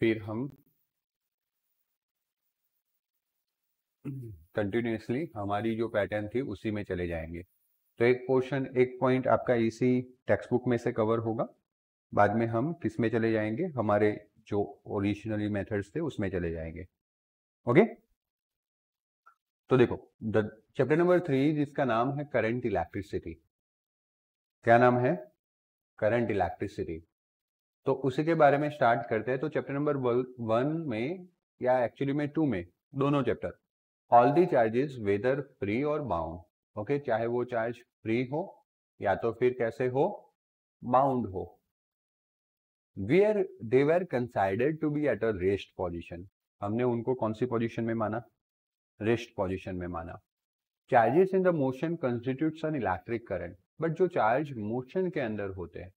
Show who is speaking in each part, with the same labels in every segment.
Speaker 1: फिर हम कंटिन्यूसली हमारी जो पैटर्न थी उसी में चले जाएंगे। तो एक पोर्शन, एक पॉइंट आपका इसी टेक्स्ट बुक में से कवर होगा, बाद में हम किस में चले जाएंगे, हमारे जो ओरिजिनली मेथड्स थे उसमें चले जाएंगे। ओके, तो देखो चैप्टर नंबर 3 जिसका नाम है करंट इलेक्ट्रिसिटी। क्या नाम है? Current electricity. तो उसी के बारे में स्टार्ट करते हैं। तो चैप्टर नंबर 1 में या एक्चुअली में 2 में, दोनों chapter, all the charges whether free और बाउंड। ओके, चाहे वो चार्ज फ्री हो या तो फिर कैसे हो, बाउंड हो, they are considered to be at a rest position. हमने उनको कौन सी पोजिशन में माना? रेस्ट पोजिशन में माना। Charges in the motion constitutes an electric current. But जो चार्ज मोशन के अंदर होते हैं,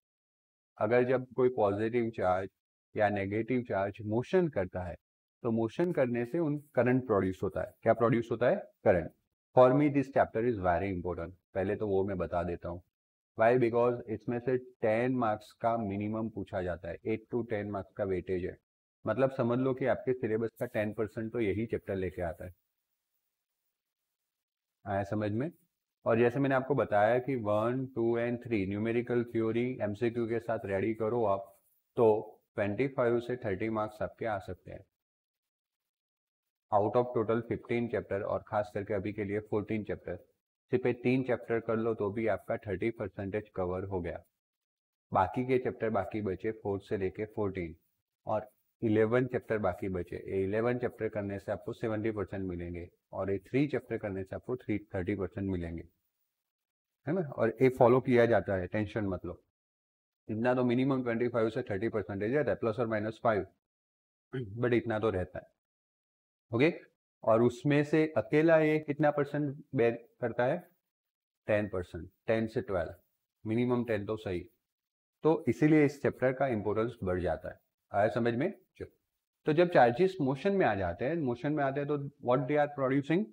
Speaker 1: अगर जब कोई पॉजिटिव चार्ज या नेगेटिव चार्ज मोशन करता है तो मोशन करने से उन करंट प्रोड्यूस होता है। क्या प्रोड्यूस होता है? Current. For me this chapter is very important. पहले तो वो मैं बता देता हूँ वाई, बिकॉज इसमें से 10 मार्क्स का मिनिमम पूछा जाता है। 8 to 10 मार्क्स का वेटेज है। मतलब समझ लो कि आपके सिलेबस का 10% तो यही चैप्टर लेके आता है। आया समझ में? और जैसे मैंने आपको बताया कि 1, 2 एंड 3 न्यूमेरिकल थ्योरी एमसीक्यू के साथ रेडी करो आप, तो 25 से 30 मार्क्स आपके आ सकते हैं आउट ऑफ टोटल 15 चैप्टर, और खास करके अभी के लिए 14 चैप्टर। सिर्फ 3 चैप्टर कर लो तो भी आपका 30% कवर हो गया। बाकी के चैप्टर बाकी बचे 4 से लेके 14, और 11 चैप्टर बाकी बचे। 11 चैप्टर करने से आपको 70% मिलेंगे, और ये 3 चैप्टर करने से आपको 30% मिलेंगे, है ना। और ये फॉलो किया जाता है, टेंशन मत लो। इतना तो मिनिमम 25 से 30% रहता है, प्लस और माइनस 5, बट इतना तो रहता है। ओके, और उसमें से अकेला ये कितना परसेंट बेयर करता है? 10%, 10 से 12, मिनिमम 10 तो सही। तो इसीलिए इस चैप्टर का इंपॉर्टेंस बढ़ जाता है। आया समझ में? चलो, तो जब चार्जेस मोशन में आ जाते हैं, तो what they are producing?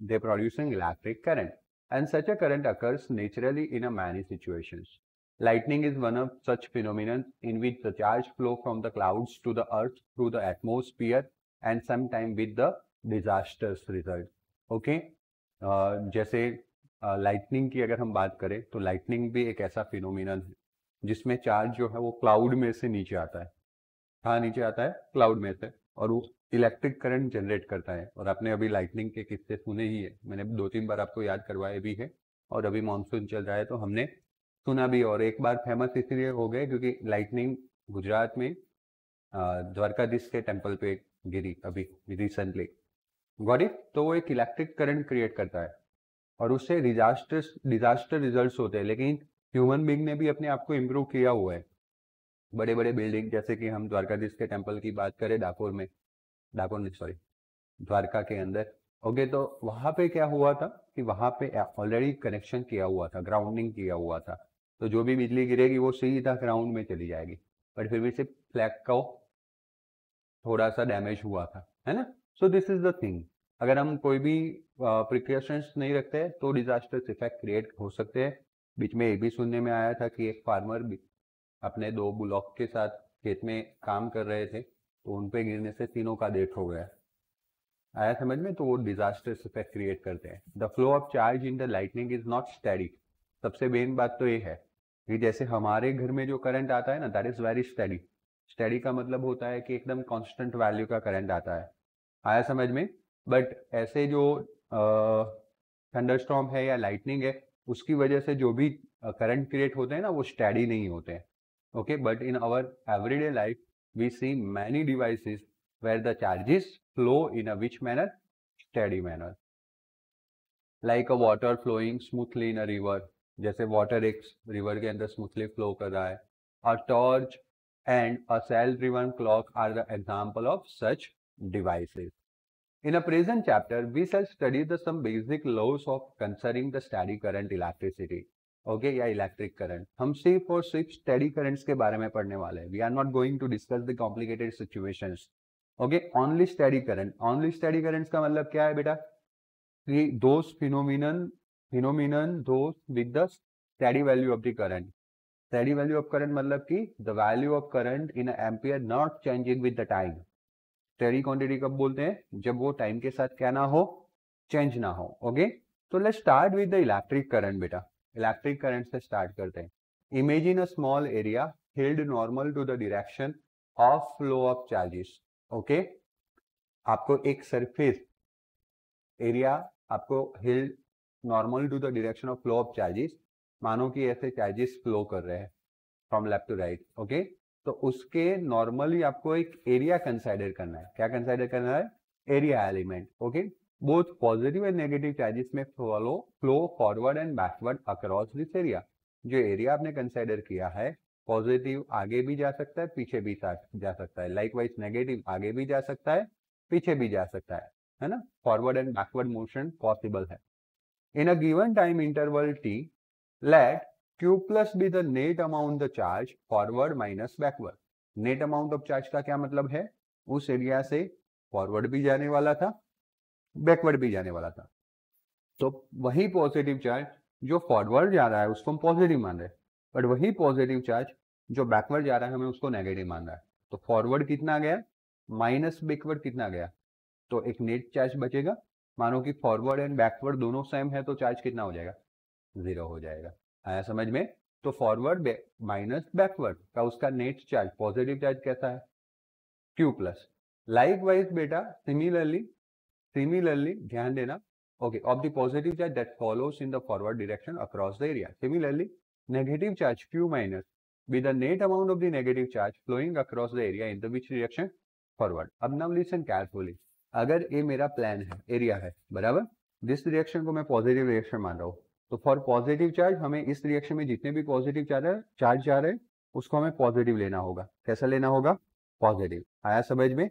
Speaker 1: They producing electric current, and such a current occurs naturally in a many situations. Lightning is one of such phenomena in which the charge flow from the clouds to the earth through the atmosphere and sometimes with the disastrous result. Okay? जैसे lightning की अगर हम बात करें तो lightning भी एक ऐसा फिनोमिनन है जिसमें चार्ज जो है वो क्लाउड में से नीचे आता है। हाँ, नीचे आता है क्लाउड में से, और वो इलेक्ट्रिक करंट जनरेट करता है। और आपने अभी लाइटनिंग के किस्से सुने ही है, मैंने 2-3 बार आपको याद करवाए भी है, और अभी मानसून चल रहा है तो हमने सुना भी। और एक बार फेमस इसलिए हो गए क्योंकि लाइटनिंग गुजरात में द्वारकाधीश के टेम्पल पे गिरी अभी रिसेंटली। Got it? तो वो एक इलेक्ट्रिक करंट क्रिएट करता है, और उससे डिजास्टर रिजल्ट्स होते हैं। लेकिन ह्यूमन बीइंग ने भी अपने आप को इम्प्रूव किया हुआ है। बड़े बड़े बिल्डिंग, जैसे कि हम द्वारकाधीश के टेम्पल की बात करें, डाकोर नहीं, सॉरी, द्वारका के अंदर। ओके, तो वहां पे क्या हुआ था कि वहां पे ऑलरेडी कनेक्शन किया हुआ था, ग्राउंडिंग किया हुआ था, तो जो भी बिजली गिरेगी वो सीधा ग्राउंड में चली जाएगी। बट फिर भी सिर्फ फ्लैग को थोड़ा सा डैमेज हुआ था, है ना। सो दिस इज द थिंग, अगर हम कोई भी प्रिकॉशंस नहीं रखते तो डिजास्टर इफेक्ट क्रिएट हो सकते हैं। बीच में ये भी सुनने में आया था कि एक फार्मर अपने 2 बुलॉक के साथ खेत में काम कर रहे थे, तो उन पे गिरने से तीनों का डेथ हो गया। आया समझ में? तो वो डिजास्टर इफेक्ट क्रिएट करते हैं। The flow of charge in the lightning is not steady. सबसे मेन बात तो ये है कि जैसे हमारे घर में जो करंट आता है ना, that is very steady. Steady का मतलब होता है कि एकदम कांस्टेंट वैल्यू का करंट आता है। आया समझ में? बट ऐसे जो थंडरस्टॉर्म है या लाइटनिंग है, उसकी वजह से जो भी करंट क्रिएट होते हैं ना, वो स्टेडी नहीं होते हैं। Okay, but in our everyday life we see many devices where the charges flow in a which manner? Steady manner. Like a water flowing smoothly in a river. जैसे water एक river के अंदर smoothly flow कर रहा है। A torch and a cell-driven clock are the example of such devices. In a present chapter, we shall study some basic laws of concerning the steady current electricity. Okay, या electric current. हम सिर्फ और सिर्फ steady currents के बारे में पढ़ने वाले हैं। We are not going to discuss the complicated situations. Okay, only steady current. Only steady currents का मतलब क्या है बेटा? कि those phenomenon those with the steady value of the current. Steady value of current मतलब कि the value of current in ampere not changing with the time. Steady quantity कब बोलते हैं? जब वो टाइम के साथ क्या ना हो, चेंज ना हो। ओके, तो let's start with the electric current बेटा। इलेक्ट्रिक करंट से स्टार्ट करते हैं। Imagine a small area held normal to the direction of flow of charges. Okay, आपको एक सरफेस एरिया आपको held normal to the direction of flow of charges, मानो कि ऐसे चार्जेस फ्लो कर रहे हैं from left to right. Okay, तो उसके नॉर्मली आपको एक एरिया कंसाइडर करना है। क्या कंसाइडर करना है? Area element. Okay, both positive and negative charges में flow forward and backward across this area. जो एरिया आपने कंसाइडर किया है, पॉजिटिव आगे भी जा सकता है, पीछे भी जा सकता है। लाइकवाइज नेगेटिव आगे भी जा सकता है, पीछे भी जा सकता है ना? Forward and backward motion possible है। In a given time interval T, let Q plus be the net amount the charge forward minus backward। Net amount of charge का क्या मतलब है? उस एरिया से फॉरवर्ड भी जाने वाला था, बैकवर्ड भी जाने वाला था। तो वही पॉजिटिव चार्ज जो फॉरवर्ड जा रहा है उसको हम पॉजिटिव मान रहे हैं, बट वही पॉजिटिव चार्ज जो बैकवर्ड जा रहा है हमें उसको नेगेटिव मान रहा है। तो फॉरवर्ड कितना गया, माइनस बैकवर्ड कितना गया, तो एक नेट चार्ज बचेगा। मानो कि फॉरवर्ड एंड बैकवर्ड दोनों सेम है, तो चार्ज कितना हो जाएगा? 0 हो जाएगा। आया समझ में? तो फॉरवर्ड माइनस बैकवर्ड का उसका नेट चार्ज, पॉजिटिव चार्ज कैसा है? Q plus. लाइकवाइज बेटा सिमिलरली ध्यान देना, okay, of the positive charge that follows in the forward direction across the area. Similarly negative charge Q minus with the net amount of the negative charge flowing across the area in the which direction? Forward। अब now listen carefully। अगर ये मेरा plan है, area है, बराबर, जिस direction को मैं पॉजिटिव डायरेक्शन मान रहा हूँ, तो फॉर पॉजिटिव चार्ज हमें इस डायरेक्शन में जितने भी पॉजिटिव चार्ज जा रहे हैं उसको हमें पॉजिटिव लेना होगा। कैसा लेना होगा? पॉजिटिव। आया समझ में?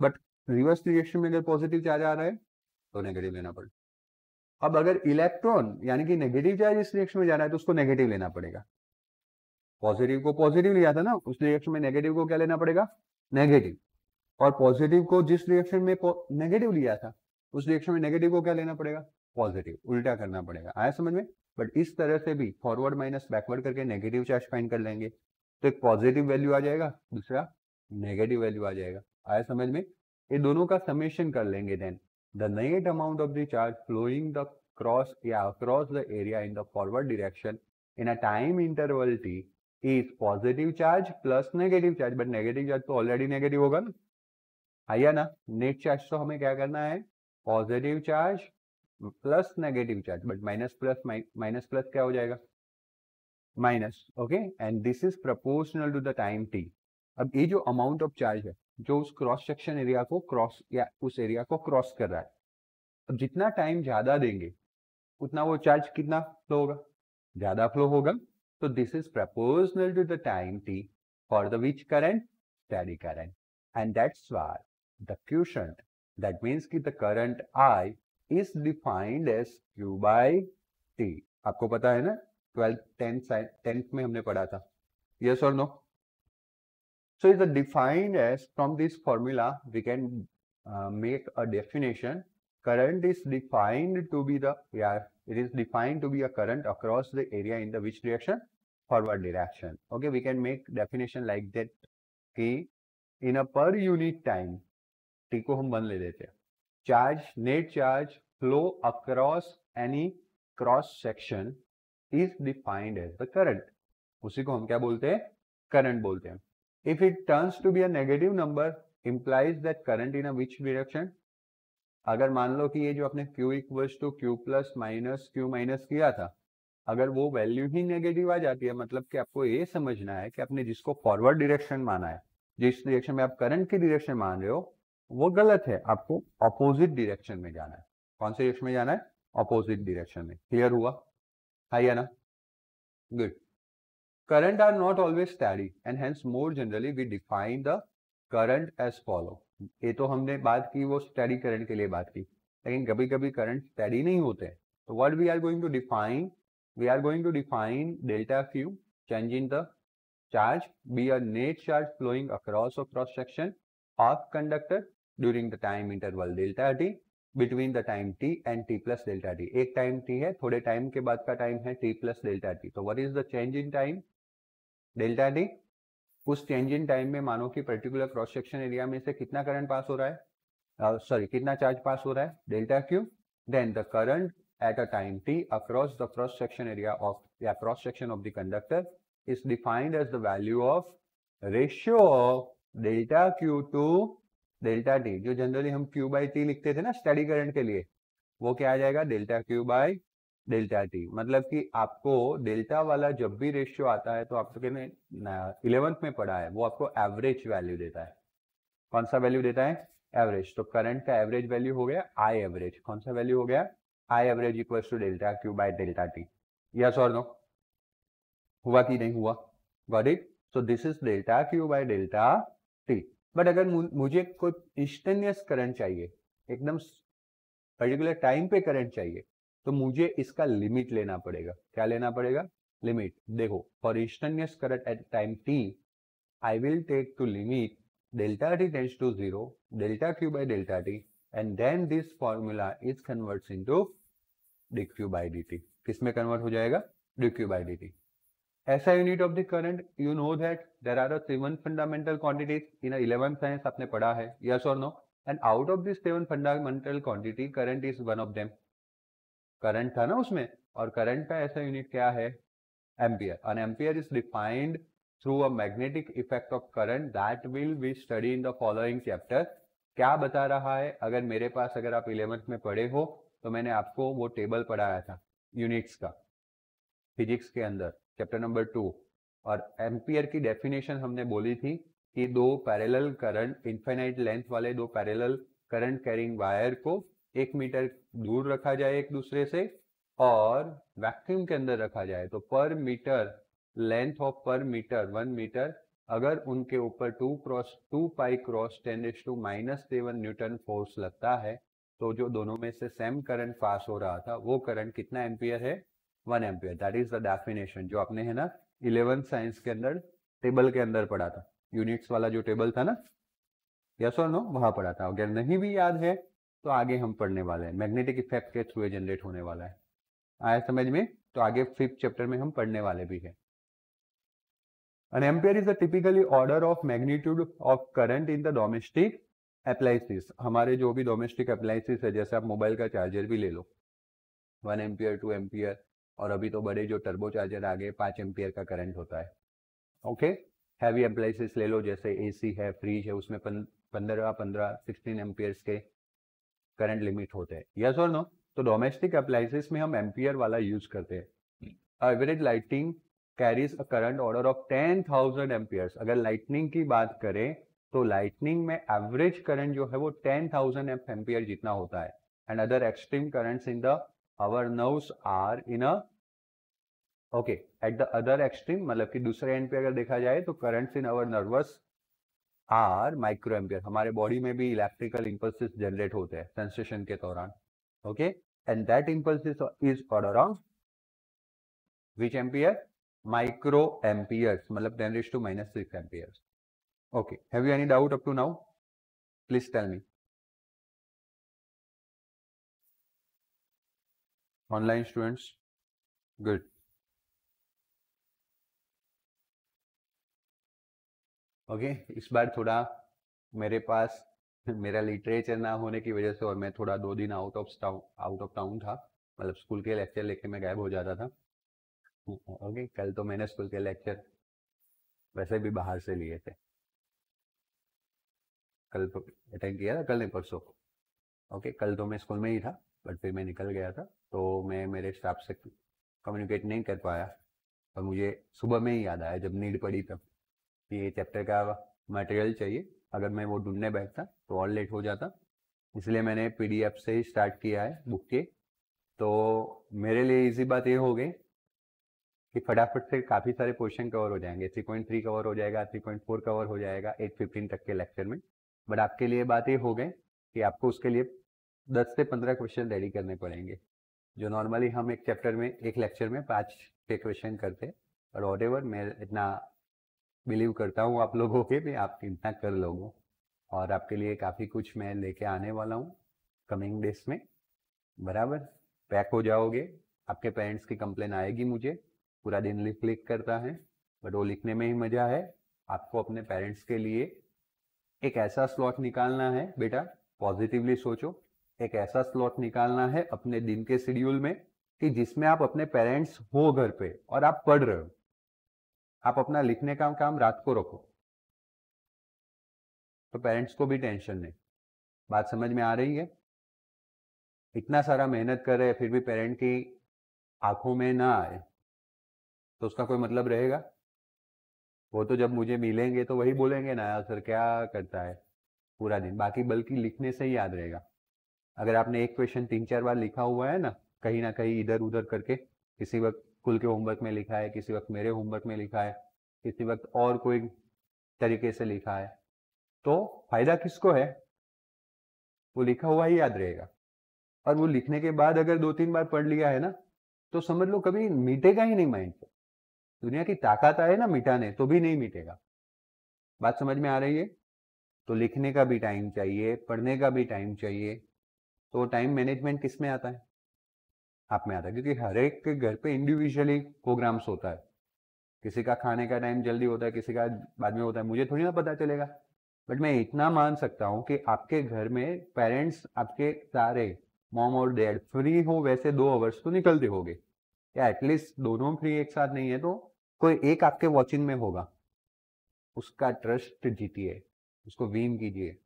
Speaker 1: बट रिवर्स डायरेक्शन में अगर पॉजिटिव चार्ज आ रहा है तो नेगेटिव लेना पड़ेगा। अब अगर इलेक्ट्रॉन यानी कि नेगेटिव चार्ज इस डायरेक्शन में जा रहा है तो उसको नेगेटिव लेना पड़ेगा। पॉजिटिव को पॉजिटिव लिया था ना, उस डायरेक्शन में नेगेटिव को क्या लेना पड़ेगा? नेगेटिव। और पॉजिटिव को जिस डायरेक्शन में नेगेटिव लिया था उस डायरेक्शन में नेगेटिव को क्या लेना पड़ेगा? पॉजिटिव। उल्टा करना पड़ेगा। आया समझ में? बट इस तरह से भी फॉरवर्ड माइनस बैकवर्ड करके नेगेटिव चार्ज फाइंड कर लेंगे, तो एक पॉजिटिव वैल्यू आ जाएगा, दूसरा नेगेटिव वैल्यू आ जाएगा। आया समझ में? ये दोनों का समेशन कर लेंगे। Then the net amount of the charge flowing the cross या across the area in the forward direction in a time interval T is positive charge plus negative charge. But negative charge तो already negative होगा ना, आया ना? Net charge तो हमें क्या करना है? Positive charge plus negative charge. But minus plus क्या हो जाएगा? Minus. Okay, and this is proportional to the time T. अब ये जो अमाउंट ऑफ चार्ज है जो उस क्रॉस सेक्शन एरिया को क्रॉस या उस एरिया को क्रॉस कर रहा है, अब जितना टाइम ज्यादा देंगे उतना वो चार्ज कितना फ्लो होगा? ज्यादा फ्लो होगा। तो this is proportional to the time T for the which current? Steady current. And that's why the quotient, that means कि the current I is defined as Q by T। आपको पता है ना, 12th 10th में हमने पढ़ा था। Yes or no? So it's defined as, from this formula we can make a definition. Current is defined to be the, it is defined to be a current across the area in the which direction? Forward direction। Okay, we can make definition like that कि in a per unit time, T को हम 1 ले लेते हैं, charge, net charge flow across any cross section is defined as the current। उसी को हम क्या बोलते हैं? करंट बोलते हैं। If it turns to be a negative number, implies that current in a which direction? अगर मान लो कि ये जो अपने Q equals to Q plus minus Q minus किया था, अगर वो वैल्यू ही नेगेटिव आ जाती है, मतलब कि आपको ये समझना है कि आपने जिसको फॉरवर्ड डायरेक्शन माना है, जिस डायरेक्शन में आप करंट की डायरेक्शन मान रहे हो, वो गलत है। आपको अपोजिट डायरेक्शन में जाना है। कौन से डायरेक्शन में जाना है? अपोजिट डायरेक्शन में। क्लियर हुआ? है या ना? Good. Current are not always steady and hence more generally we define the current as follow। ये तो हमने बात की वो स्टेडी करंट के लिए बात की, लेकिन कभी कभी करंट स्टेडी नहीं होते। तो what we are going to define? We are going to define delta Q, change in the charge, be a net charge flowing across a cross section of conductor during the time interval delta T between the time T and T plus delta T। एक time T है, थोड़े time के बाद का time है T plus delta T। तो what is the change in time? Delta T, उस change in time में मानो कि पर्टिकुलर क्रॉस सेक्शन एरिया में से कितना करंट पास हो रहा है, सॉरी कितना चार्ज पास हो रहा है, delta Q. Then the current at a time t across the cross section area of cross section of the conductor is defined as the value of ratio of delta q to delta t. जो generally हम q by t लिखते थे ना steady current के लिए, वो क्या आ जाएगा, delta q by delta t. मतलब कि आपको डेल्टा वाला जब भी रेशियो आता है तो आपको 11th में पढ़ा है, वो आपको एवरेज वैल्यू देता है. कौन सा वैल्यू देता है, एवरेज. तो करंट का एवरेज वैल्यू हो गया आई एवरेज. कौन सा वैल्यू हो गया, I average equal to delta Q by delta T. Yes और नो, हुआ कि नहीं हुआ, got it. So this is delta Q by delta T. But अगर मुझे कोई इंस्टेंटेनियस करंट चाहिए, एकदम पर्टिकुलर टाइम पे करंट चाहिए, तो मुझे इसका लिमिट लेना पड़ेगा. क्या लेना पड़ेगा, लिमिट. देखो, for instantaneous current at time T I will take to limit delta T tends to 0, delta Q by delta T, and then this formula is converts into dq by dt. किसमें convert हो जाएगा, dq by dt. ऐसा unit of the current, you know that there are 7 fundamental quantities in 11th science, आपने पढ़ा है, yes और no. And out of this 7 fundamental quantity current is one of them. Current था ना उसमें, और current का ऐसा यूनिट क्या है, ampere. An ampere is defined through a magnetic effect of current that will be study in the following chapter. क्या बता रहा है, अगर मेरे पास, अगर आप 11th में पढ़े हो तो मैंने आपको वो टेबल पढ़ाया था यूनिट्स का फिजिक्स के अंदर, चैप्टर नंबर 2. और एम्पियर की डेफिनेशन हमने बोली थी कि दो पैरेलल करंट, इनफाइनाइट लेंथ वाले दो पैरेलल करंट कैरिंग वायर को 1 मीटर दूर रखा जाए एक दूसरे से, और वैक्यूम के अंदर रखा जाए. तो पर मीटर, लेंथ ऑफ पर मीटर 1 मीटर, अगर उनके ऊपर 2 पाई क्रॉस 10⁻⁻7 न्यूटन फोर्स लगता है, तो जो दोनों में से सेम करंट पास हो रहा था, वो करंट कितना एम्पियर है, 1 ampere. That is the definition जो आपने है ना 11th साइंस के अंदर टेबल के अंदर पढ़ा था, यूनिट्स वाला जो टेबल था ना, यस और नो, वहां पढ़ा था. अगर नहीं भी याद है तो आगे हम पढ़ने वाले हैं, मैग्नेटिक इफेक्ट के थ्रू जनरेट होने वाला है. आया समझ में, तो आगे 5th चैप्टर में हम पढ़ने वाले भी हैं. An ampere is the typically order of magnitude of current in the domestic appliances. हमारे जो भी डोमेस्टिक अप्लायंसेस है, जैसे आप मोबाइल का चार्जर भी ले लो, 1 एम्पियर 2 एम्पियर, और अभी तो बड़े जो टर्बो चार्जर आ गए 5 एम्पियर का करंट होता है. ओके, हैवी अप्लायंसेस ले लो, जैसे एसी है, फ्रिज है, उसमें 16 एम्पियर्स के करंट लिमिट होते हैं, यस और नो. तो डोमेस्टिक अप्लायंसेस में हम एम्पियर वाला यूज करते हैं. Average lighting carries a current order of 10,000 amperes. अगर लाइटनिंग की बात करें तो लाइटनिंग में एवरेज करंट जो है वो 10,000 एम्पियर जितना होता है. And other extreme currents in the our nerves are in a, okay, at the other extreme, मतलब कि दूसरे एंड पे अगर देखा जाए तो currents in our nerves are micro ampere. हमारे बॉडी में भी इलेक्ट्रिकल इंपल्सेस जनरेट होते हैं सेंसेशन के दौरान. Okay, and that impulses is order of which ampere, micro amperes, मतलब 10⁻⁻6 amperes. Okay, have you any doubt up to now, please tell me. Online students, good. Okay, इस बार थोड़ा मेरे पास मेरा लिटरेचर ना होने की वजह से, और मैं थोड़ा 2 दिन आउट ऑफ टाउन था, मतलब स्कूल के लेक्चर लेके मैं गायब हो जाता था. ओके, कल तो मैंने स्कूल के लेक्चर वैसे भी बाहर से लिए थे, कल तो अटेंड किया था, कल नहीं परसों. ओके, कल तो मैं स्कूल में ही था, बट फिर मैं निकल गया था, तो मैं मेरे स्टाफ से कम्युनिकेट नहीं कर पाया. और मुझे सुबह में ही याद आया जब नीड पड़ी तब, कि ये चैप्टर का मटेरियल चाहिए. अगर मैं वो ढूंढने बैठता तो और लेट हो जाता, इसलिए मैंने PDF से ही स्टार्ट किया है बुक के. तो मेरे लिए इजी बात ये हो गई कि फटाफट से काफ़ी सारे क्वेश्चन कवर हो जाएंगे. 3.3 कवर हो जाएगा, 3.4 कवर हो जाएगा 8:15 तक के लेक्चर में. बट आपके लिए बात ये हो गई कि आपको उसके लिए 10 से 15 क्वेश्चन रेडी करने पड़ेंगे, जो नॉर्मली हम एक चैप्टर में, एक लेक्चर में 5-6 क्वेश्चन करते हैं. और वॉट एवर, मैं इतना बिलीव करता हूँ आप लोगों के भी, आप इतना कर लोगे. और आपके लिए काफ़ी कुछ मैं लेके आने वाला हूँ कमिंग डेज में, बराबर. पैक हो जाओगे, आपके पेरेंट्स की कंप्लेन आएगी मुझे, पूरा दिन लिख करता है, बट वो लिखने में ही मजा है। आपको अपने पेरेंट्स के लिए एक ऐसा स्लॉट निकालना है बेटा, पॉजिटिवली सोचो, एक ऐसा स्लॉट निकालना है अपने दिन के शेड्यूल में कि जिसमें आप अपने पेरेंट्स हो घर पे और आप पढ़ रहे हो। आप अपना लिखने का काम रात को रखो, तो पेरेंट्स को भी टेंशन नहीं। बात समझ में आ रही है? इतना सारा मेहनत कर रहे हैं फिर भी पेरेंट की आंखों में ना आए तो उसका कोई मतलब रहेगा? वो तो जब मुझे मिलेंगे तो वही बोलेंगे ना, यार सर क्या करता है पूरा दिन, बाकी बल्कि लिखने से ही याद रहेगा। अगर आपने एक क्वेश्चन 3-4 बार लिखा हुआ है ना कहीं इधर उधर करके, किसी वक्त स्कूल के होमवर्क में लिखा है, किसी वक्त मेरे होमवर्क में लिखा है, किसी वक्त और कोई तरीके से लिखा है, तो फायदा किसको है? वो लिखा हुआ ही याद रहेगा। और वो लिखने के बाद अगर 2-3 बार पढ़ लिया है ना, तो समझ लो कभी मिटेगा ही नहीं माइंड से। दुनिया की ताकत आए ना मिटाने तो भी नहीं मिटेगा। बात समझ में आ रही है? तो लिखने का भी टाइम चाहिए, पढ़ने का भी टाइम चाहिए। तो टाइम मैनेजमेंट किस में आता है? आप में आता है, क्योंकि हर एक के घर पे इंडिविजुअली प्रोग्राम्स होता है। किसी का खाने का टाइम जल्दी होता है, किसी का बाद में होता है, मुझे थोड़ी ना पता चलेगा। बट मैं इतना मान सकता हूँ कि आपके घर में पेरेंट्स आपके सारे मॉम और डैड फ्री हो वैसे 2 आवर्स तो निकलते होंगे, या एटलीस्ट दोनों फ्री एक साथ नहीं है तो कोई एक आपके वॉचिंग में होगा। उसका ट्रस्ट जीतिए, उसको विन कीजिए।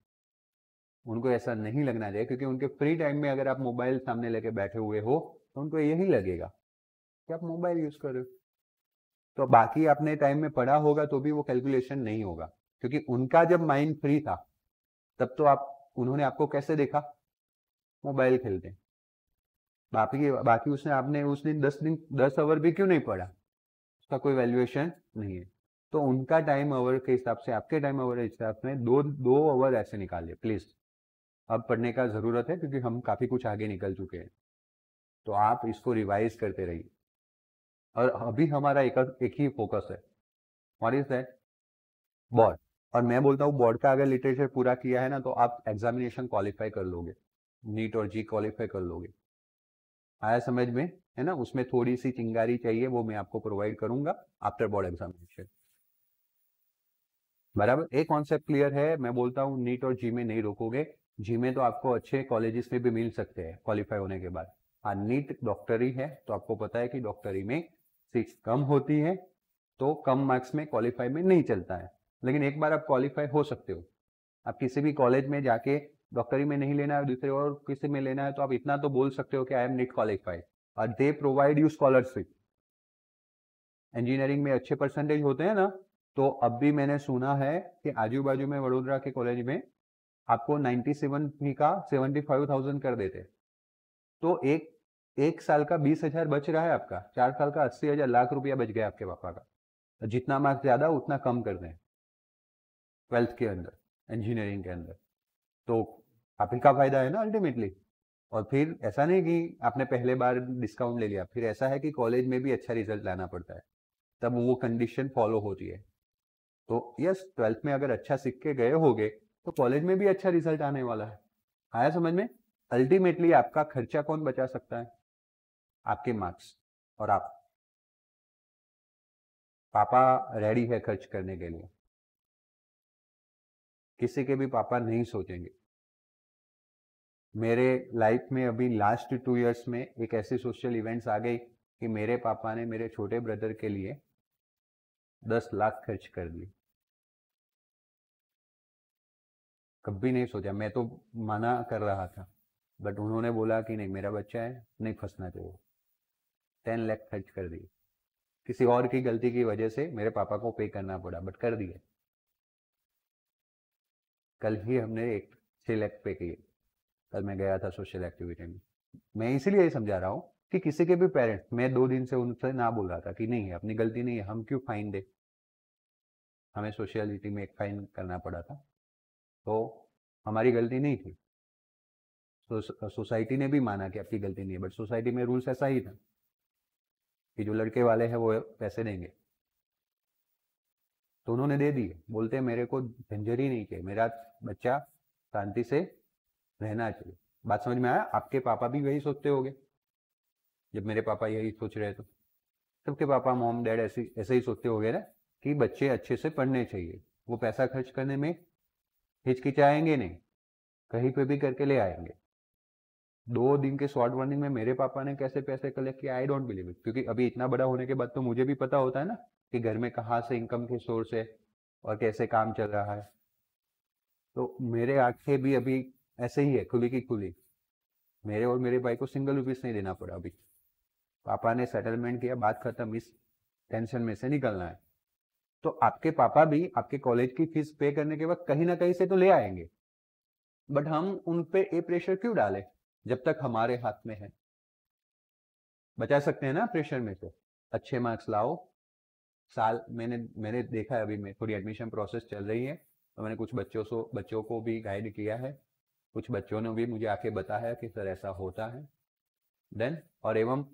Speaker 1: उनको ऐसा नहीं लगना चाहिए, क्योंकि उनके फ्री टाइम में अगर आप मोबाइल सामने लेके बैठे हुए हो तो उनको यही लगेगा कि आप मोबाइल यूज कर रहे हो। तो बाकी अपने टाइम में पढ़ा होगा तो भी वो कैलकुलेशन नहीं होगा, क्योंकि उनका जब माइंड फ्री था तब तो आप उन्होंने आपको कैसे देखा? मोबाइल खेलते। बाकी उसने आपने उस दिन 10 आवर भी क्यों नहीं पढ़ा, उसका कोई वैल्यूएशन नहीं है। तो उनका टाइम आवर के हिसाब से आपके टाइम आवर के हिसाब से 2 आवर ऐसे निकालिए प्लीज। अब पढ़ने का जरूरत है क्योंकि हम काफी कुछ आगे निकल चुके हैं, तो आप इसको रिवाइज करते रहिए। और अभी हमारा एक ही फोकस है, व्हाट इज दैट? बोर्ड। और मैं बोलता हूँ बोर्ड का अगर लिटरेचर पूरा किया है ना तो आप एग्जामिनेशन क्वालिफाई कर लोगे, नीट और जी क्वालिफाई कर लोगे। आया समझ में? है ना? उसमें थोड़ी सी चिंगारी चाहिए, वो मैं आपको प्रोवाइड करूंगा आफ्टर बोर्ड एग्जामिनेशन। बराबर? एक कॉन्सेप्ट क्लियर है? मैं बोलता हूँ नीट और जी में नहीं रोकोगे, जी में तो आपको अच्छे कॉलेजेस में भी मिल सकते हैं क्वालिफाई होने के बाद। हाँ, नीट डॉक्टरी है तो आपको पता है कि डॉक्टरी में सीट्स कम होती है, तो कम मार्क्स में क्वालिफाई में नहीं चलता है। लेकिन एक बार आप क्वालिफाई हो सकते हो, आप किसी भी कॉलेज में जाके डॉक्टरी में नहीं लेना है, दूसरे और किसी में लेना है, तो आप इतना तो बोल सकते हो कि आई एम नीट क्वालिफाइड, और they provide you scholarship. Engineering में अच्छे परसेंटेज होते हैं ना, तो अब भी मैंने सुना है कि आजू बाजू में वडोदरा के कॉलेज में आपको 97 फी का 75,000 कर देते। तो एक साल का 20,000 बच रहा है आपका, 4 साल का 80,000 लाख रुपया बच गया आपके पापा का। जितना मार्क्स ज्यादा उतना कम कर दें 12th के अंदर, इंजीनियरिंग के अंदर, तो आप ही का फायदा है ना अल्टीमेटली। और फिर ऐसा नहीं कि आपने पहले बार डिस्काउंट ले लिया, फिर ऐसा है कि कॉलेज में भी अच्छा रिजल्ट लाना पड़ता है, तब वो कंडीशन फॉलो होती है। तो यस, 12th में अगर अच्छा सीख के गए होगे तो कॉलेज में भी अच्छा रिजल्ट आने वाला है। आया समझ में? अल्टीमेटली आपका खर्चा कौन बचा सकता है? आपके मार्क्स। और आप, पापा रेडी है खर्च करने के लिए, किसी के भी पापा नहीं सोचेंगे। मेरे लाइफ में अभी लास्ट 2 इयर्स में एक ऐसी सोशल इवेंट्स आ गई कि मेरे पापा ने मेरे छोटे ब्रदर के लिए 10 लाख खर्च कर दिए। कभी नहीं सोचा, मैं तो मना कर रहा था, बट उन्होंने बोला कि नहीं मेरा बच्चा है, नहीं फंसना चाहिए। 10 लाख खर्च कर दिए, किसी और की गलती की वजह से मेरे पापा को पे करना पड़ा, बट कर दिए। कल ही हमने 6 लाख पे किए, कल मैं गया था सोशल एक्टिविटी में। मैं इसीलिए ये समझा रहा हूँ कि किसी के भी पेरेंट्स, मैं 2 दिन से उनसे ना बोल रहा था कि नहीं है, अपनी गलती नहीं है, हम क्यों फाइन दे, हमें सोशलिटी में एक फाइन करना पड़ा था, तो हमारी गलती नहीं थी। सोसाइटी ने भी माना कि आपकी गलती नहीं है, बट सोसाइटी में रूल्स ऐसा ही था कि जो लड़के वाले हैं वो पैसे देंगे, तो उन्होंने दे दिए। बोलते मेरे को झंझट ही नहीं चाहिए, मेरा बच्चा शांति से रहना चाहिए। बात समझ में आया? आपके पापा भी वही सोचते होंगे, जब मेरे पापा यही सोच रहे थे, सबके पापा मॉम डैड ऐसे ही सोचते होंगे ना। कि बच्चे अच्छे से पढ़ने चाहिए, वो पैसा खर्च करने में हिचकिचाएंगे नहीं, कहीं पे भी करके ले आएंगे। 2 दिन के शॉर्ट वार्निंग में मेरे पापा ने कैसे पैसे कलेक्ट किया, आई डोंट बिलीव इट, क्योंकि अभी इतना बड़ा होने के बाद तो मुझे भी पता होता है ना कि घर में कहाँ से इनकम के सोर्स है और कैसे काम चल रहा है। तो मेरे आंखें भी अभी ऐसे ही है, खुली की खुली। मेरे और मेरे भाई को सिंगल रुपीस नहीं देना पड़ा अभी। पापा ने सेटलमेंट किया, बात खत्म, इस टेंशन में से निकलना है। तो आपके पापा भी आपके कॉलेज की फीस पे करने के बाद कहीं ना कहीं से तो ले आएंगे, बट हम उन पे ये प्रेशर क्यों डालें जब तक हमारे हाथ में है। बचा सकते हैं ना प्रेशर में से, अच्छे मार्क्स लाओ। साल मैंने देखा है, अभी मैं थोड़ी एडमिशन प्रोसेस चल रही है, तो मैंने कुछ बच्चों को भी गाइड किया है, कुछ बच्चों ने भी मुझे आके बताया कि सर ऐसा होता है। देन और एवं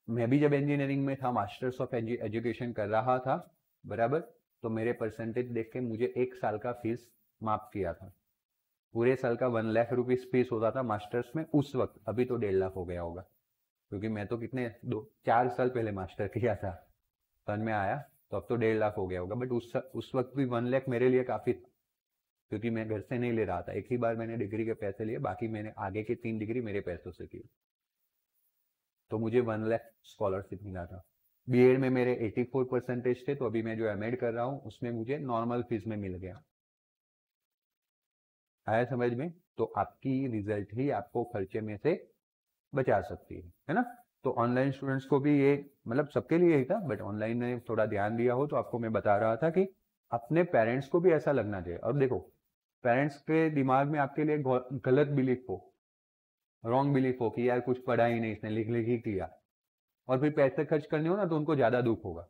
Speaker 1: मैं भी जब इंजीनियरिंग में था, मास्टर्स ऑफ एजुकेशन कर रहा था, बराबर, तो मेरे परसेंटेज देख के मुझे 1 साल का फीस माफ किया था। पूरे साल का 1 लाख रुपीज फीस होता था मास्टर्स में उस वक्त, अभी तो 1.5 लाख हो गया होगा, क्योंकि मैं तो कितने 4 साल पहले मास्टर किया था, सन में आया, तो अब तो 1.5 लाख हो गया होगा। बट उस वक्त भी 1 लाख मेरे लिए काफी था, क्योंकि मैं घर से नहीं ले रहा था। एक ही बार मैंने डिग्री के पैसे लिए, बाकी मैंने आगे की 3 डिग्री मेरे पैसों से की, तो मुझे 1 लाख स्कॉलरशिप मिला था। बीएड में मेरे 84 परसेंटेज थे, तो अभी मैं जो एमएड कर रहा हूँ उसमें मुझे नॉर्मल फीस में मिल गया। आया समझ में? तो आपकी रिजल्ट ही आपको खर्चे में से बचा सकती है ना? तो ऑनलाइन स्टूडेंट्स को भी ये, मतलब सबके लिए ही था, बट ऑनलाइन ने थोड़ा ध्यान दिया हो, तो आपको मैं बता रहा था कि अपने पेरेंट्स को भी ऐसा लगना चाहिए। अब देखो, पेरेंट्स के दिमाग में आपके लिए गलत बिलीफ हो, रॉन्ग बिलीफ हो कि यार कुछ पढ़ा ही नहीं इसने, लिख लिख ही किया, और फिर पैसे खर्च करने हो ना तो उनको ज्यादा दुख होगा।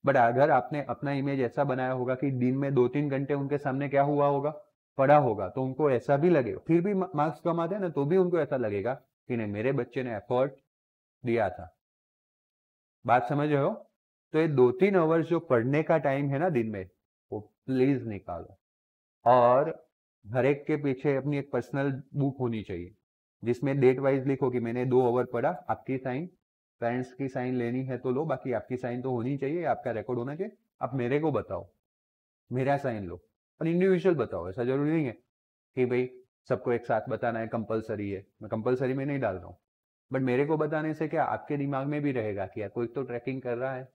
Speaker 1: बट अगर आपने अपना इमेज ऐसा बनाया होगा कि दिन में 2-3 घंटे उनके सामने क्या हुआ होगा, पढ़ा होगा, तो उनको ऐसा भी लगेगा, फिर भी मार्क्स कम आते हैं ना, तो भी उनको ऐसा लगेगा कि नहीं, मेरे बच्चे ने एफर्ट दिया था। बात समझ रहे हो? तो ये 2-3 आवर्स जो पढ़ने का टाइम है ना दिन में, वो प्लीज निकालो। और हर एक के पीछे अपनी एक पर्सनल बुक होनी चाहिए, जिसमें डेट वाइज लिखो कि मैंने 2 आवर पढ़ा, आपकी साइन, पेरेंट्स की साइन लेनी है तो लो, बाकी आपकी साइन तो होनी चाहिए, आपका रिकॉर्ड होना चाहिए। आप मेरे को बताओ, मेरा साइन लो, और इंडिविजुअल बताओ। ऐसा जरूरी नहीं है कि भाई सबको एक साथ बताना है, कंपलसरी है। मैं कंपलसरी में नहीं डाल रहा हूँ, बट मेरे को बताने से क्या आपके दिमाग में भी रहेगा कि यार कोई तो ट्रैकिंग कर रहा है।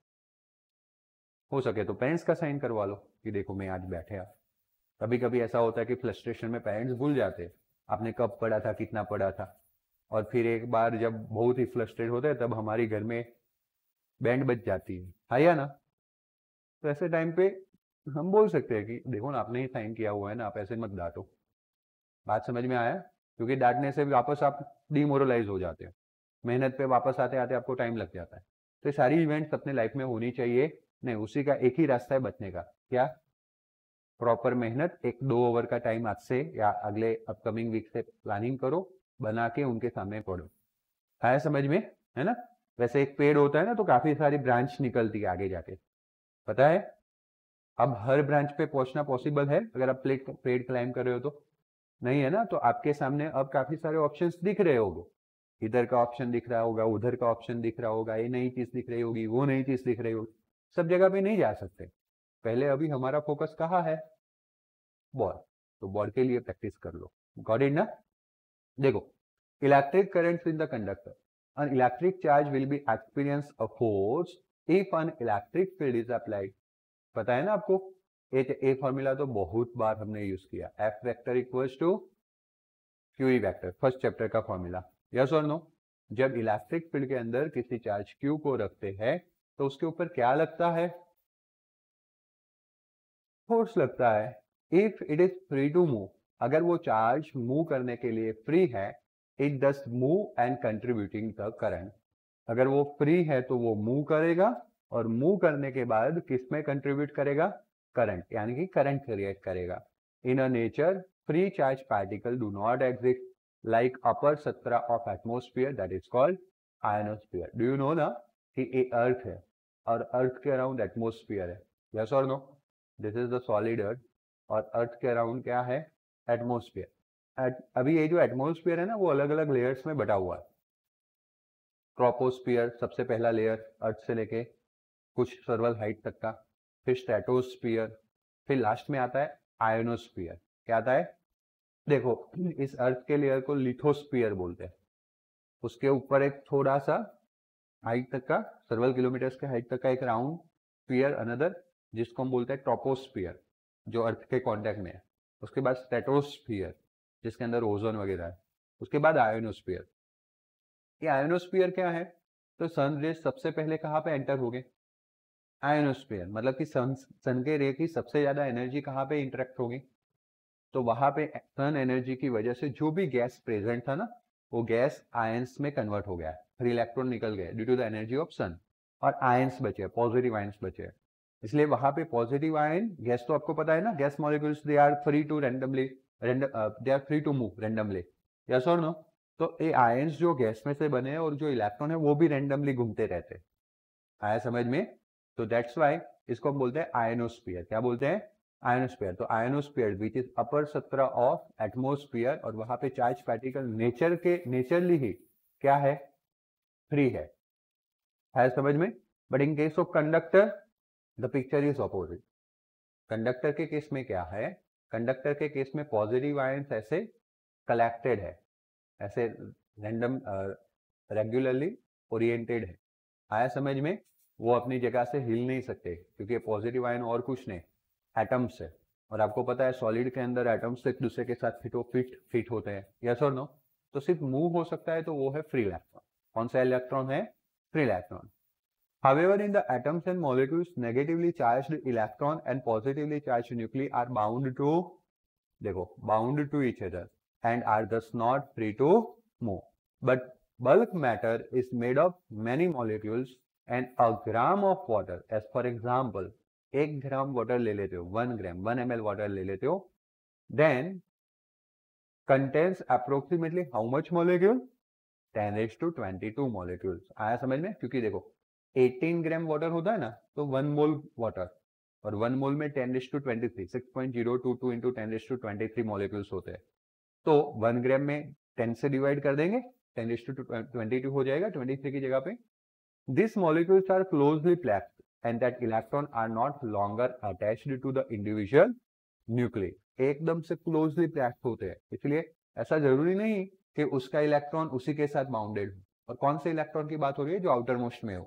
Speaker 1: हो सके तो पेरेंट्स का साइन करवा लो कि देखो मैं आज बैठे। कभी कभी ऐसा होता है कि फ्रस्ट्रेशन में पेरेंट्स भूल जाते हैं आपने कब पढ़ा था, कितना पढ़ा था, और फिर एक बार जब बहुत ही फ्रस्ट्रेट होते हैं तब हमारी घर में बैंड बज जाती है या ना? तो ऐसे टाइम पे हम बोल सकते हैं कि देखो ना, आपने ही साइन किया हुआ है ना, आप ऐसे मत डांटो। बात समझ में आया? क्योंकि डांटने से वापस आप डिमोरलाइज हो जाते हो, मेहनत पे वापस आते आते आपको टाइम लग जाता है। तो ये सारी इवेंट्स अपने लाइफ में होनी चाहिए। नहीं, उसी का एक ही रास्ता है बचने का, क्या? प्रॉपर मेहनत। 1-2 आवर का टाइम आज से या अगले अपकमिंग वीक से प्लानिंग करो, बना के उनके सामने पढ़ो। आया समझ में? है ना? वैसे एक पेड़ होता है ना, तो काफी सारी ब्रांच निकलती है आगे जाके, पता है? अब हर ब्रांच पे पहुंचना पॉसिबल है अगर आप पेड़ क्लाइम कर रहे हो तो? नहीं है ना? तो आपके सामने अब काफी सारे ऑप्शंस दिख रहे होंगे, इधर का ऑप्शन दिख रहा होगा, उधर का ऑप्शन दिख रहा होगा, ये नई चीज दिख रही होगी, वो नई चीज दिख रही होगी। सब जगह पे नहीं जा सकते। पहले अभी हमारा फोकस कहाँ है? बॉल। तो बॉल के लिए प्रैक्टिस कर लो। गॉट इट ना? देखो, electric currents in the conductor, an electric charge will be experience a force if an electric field is applied। पता है ना आपको? ए फॉर्मूला तो बहुत बार हमने यूज किया, F vector equals to Q vector, first chapter का फॉर्मूला। यस और नो? जब इलेक्ट्रिक फील्ड के अंदर किसी चार्ज क्यू को रखते हैं तो उसके ऊपर क्या लगता है? फोर्स लगता है। If it is free to move, अगर वो चार्ज मूव करने के लिए फ्री है, it does move and contributing the current. अगर वो फ्री है तो वो मूव करेगा, और मूव करने के बाद किस में कंट्रीब्यूट करेगा? करंट, यानी कि करंट क्रिएट करेगा। In a nature, free charge particle do not exist like upper strata of atmosphere, that is called ionosphere. Do you know ना कि ये अर्थ है और अर्थ के अराउंड एटमोस्फियर है? यस और no? This is the solid earth, और earth के अराउंड क्या है? एटमोस्फियर। अभी ये जो एटमोस्फियर है ना, वो अलग अलग लेयर्स में बटा हुआ है। ट्रोपोस्फियर सबसे पहला लेयर, अर्थ से लेके कुछ सर्वल हाइट तक का। फिर स्ट्रेटोस्फीयर, फिर लास्ट में आता है आयोनोस्फीयर। क्या आता है? देखो, इस अर्थ के लेयर को लिथोस्फीयर बोलते हैं। उसके ऊपर एक थोड़ा सा हाइट तक का, सर्वल किलोमीटर्स के हाइट तक का एक राउंड स्फीयर अनदर, जिसको हम बोलते हैं ट्रोपोस्फीयर, जो अर्थ के कांटेक्ट में है। उसके बाद स्ट्रेटोस्फीयर, जिसके अंदर ओजोन वगैरह है। उसके बाद आयोनोस्फीयर। ये आयोनोस्फीयर क्या है? तो सन रेज सबसे पहले कहाँ पे एंटर हो गए? आयोनोस्फीयर। मतलब कि सन के रे की सबसे ज्यादा एनर्जी कहाँ पे इंटरेक्ट होगी? तो वहां पे सन एनर्जी की वजह से जो भी गैस प्रेजेंट था ना, वो गैस आयंस में कन्वर्ट हो गया, फ्री इलेक्ट्रॉन निकल गए due to the energy of sun, और आयंस बचे, पॉजिटिव आयंस बचे। इसलिए वहां पे पॉजिटिव आयन गैस, तो आपको पता है ना, gas molecules they are free to randomly, they are free to move randomly, yes और नो? तो ये आयंस जो गैस में से बने हैं और जो इलेक्ट्रॉन है वो भी रैंडमली घूमते रहते हैं। आया समझ में? तो दैट्स वाई इसको हम बोलते हैं आयनोस्फीयर। क्या बोलते हैं? आयनोस्फीयर। तो आयनोस्फीयर विच इज अपर सतह ऑफ एटमोस्फीयर, और वहां पे चार्ज पार्टिकल नेचरली ही क्या है? फ्री है समझ में? But in case of conductor the picture is opposite. Conductor के केस में क्या है? कंडक्टर के केस में पॉजिटिव आयंस ऐसे कलेक्टेड है, ऐसे रैंडम रेगुलरली ओरिएंटेड है। आया समझ में? वो अपनी जगह से हिल नहीं सकते, क्योंकि पॉजिटिव आयन और कुछ नहीं, एटम्स है। और आपको पता है सॉलिड के अंदर एटम्स एक दूसरे के साथ फिट होते हैं, यस और नो? तो सिर्फ मूव हो सकता है तो वो है फ्री इलेक्ट्रॉन। कौन सा इलेक्ट्रॉन है? Free electron. However, in the atoms and molecules, negatively charged electron and positively charged nuclei are bound to, देखो, bound to each other and are thus not free to move. But bulk matter is made of many molecules and a gram of water, as for example, 1 gram water ले लेते हो, 1 ग्राम 1 ml water ले लेते हो, then contains approximately how much molecule? 10⁻22 molecules। आया समझ में? क्योंकि देखो 18 ग्राम वाटर होता है ना, तो 1 मोल वाटर, और 1 मोल में 10⁻23 6.022 इंटू 10⁻23 मॉलिक्यूल्स होते हैं। तो 1 ग्राम में 10 से डिवाइड कर देंगे, 10⁻22 हो जाएगा 23 की जगह पे। These molecules are closely packed and that electron are not longer attached to the individual nuclei। एकदम से क्लोजली पैक्ड होते हैं, इसलिए ऐसा जरूरी नहीं कि उसका इलेक्ट्रॉन उसी के साथ बाउंडेड हो। और कौन से इलेक्ट्रॉन की बात हो रही है? जो आउटर मोस्ट में हो।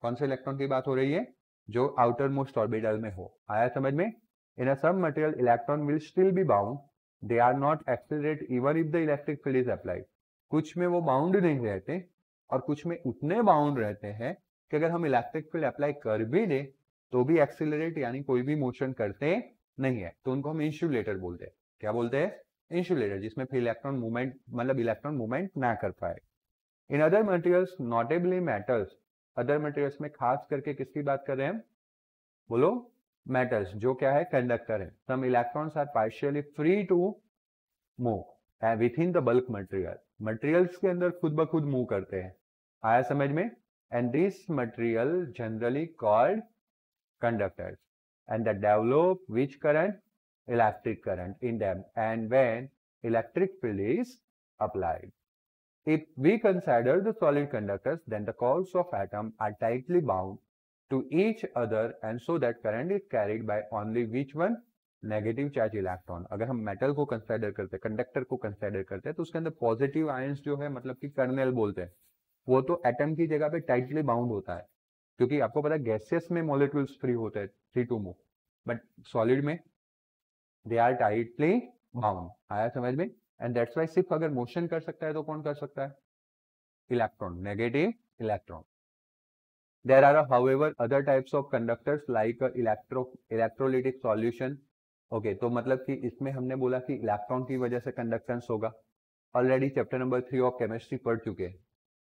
Speaker 1: कौन से इलेक्ट्रॉन की बात हो रही है? जो आउटर मोस्ट ऑर्बिटल में हो। आया समझ में? In a some material electron will still be bound, they are not accelerate even if the electric field is applied. कुछ में वो बाउंड नहीं रहते, और कुछ में उतने बाउंड रहते हैं कि अगर हम इलेक्ट्रिक फील्ड अप्लाई कर भी दें तो भी एक्सेलरेट यानी कोई भी मोशन करते नहीं है। तो उनको हम इंसुलेटर बोलते हैं। क्या बोलते हैं? इंसुलेटर, जिसमें फिर इलेक्ट्रॉन मूवमेंट, मतलब इलेक्ट्रॉन मूवमेंट ना कर पाए। In other materials, notably metals, other materials में खास करके किसकी बात कर रहे हैं? बोलो। मेटल्स, जो क्या है? कंडक्टर है। Some electrons are partially free to move within the bulk material. Materials के अंदर खुद ब खुद मूव करते हैं। आया समझ में? And this material generally called conductors, and that develop which current? Electric current in them, and when electric field is applied. If we consider the solid conductors, then the coils of atom are tightly bound to each other, and so that current is carried by only which one? Negative charge electron. अगर हम metal को consider करते हैं, conductor को consider करते हैं, तो उसके अंदर पॉजिटिव आयंस जो है, मतलब कि कर्नेल बोलते हैं, वो तो एटम की जगह पे टाइटली बाउंड होता है, क्योंकि आपको पता है गैसेस में मॉलिक्यूल्स फ्री होते हैं, free to move, but solid में दे आर टाइटली बाउंड। आया समझ में? एंड दैट्स वाई सिर्फ अगर मोशन कर सकता है तो कौन कर सकता है? Electron, negative electron. There are however other types of conductors like electrolytic solution. Okay, तो मतलब कि इसमें हमने बोला कि इलेक्ट्रॉन की वजह से कंडक्टेंस होगा। Already chapter number 3 of chemistry पढ़ चुके हैं,